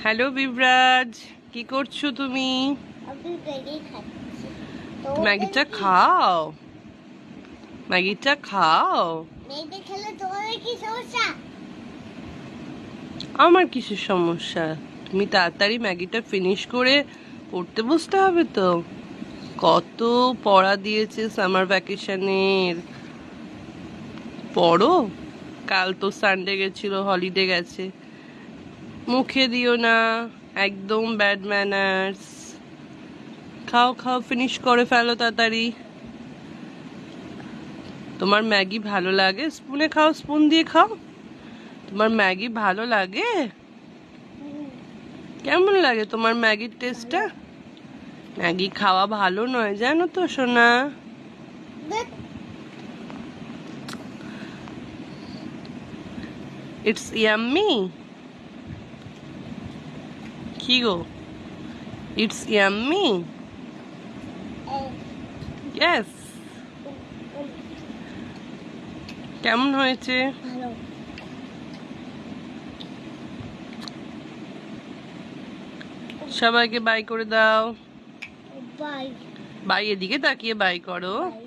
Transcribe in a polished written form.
Hello বিভরাজ, কি করছো তুমি? আমি ম্যাগি খাচ্ছি। ম্যাগিটা খাও, ম্যাগিটা খাও। ম্যাগি খেলে তোমাদের কি সমস্যা? আমার কিসের সমস্যা? তুমি তাড়াতাড়ি ম্যাগিটা ফিনিশ করে পড়তে বসতে হবে তো। কত পড়া দিয়েছে সামার ভ্যাকেশনের, পড়ো। কাল তো সানডে গেছিল, হলিডে গেছে। মুখে দিও না, একদম ব্যাড ম্যানার্স। খাও খাও, ফিনিশ করে ফেলো তাড়াতাড়ি। তোমার ম্যাগি ভালো লাগে? স্পুনে খাও, স্পুন দিয়ে খাও। তোমার ম্যাগি ভালো লাগে? কেমন লাগে তোমার ম্যাগির টেস্টটা? ম্যাগি খাওয়া ভালো নয়, জানো তো সোনা। It's yummy. কি গো? It's yummy. ইয়েস। কেমন হয়েছে? ভালো। সবাইকে বাই করে দাও। বাই বাই, এদিকে তাকিয়ে বাই করো। বাই।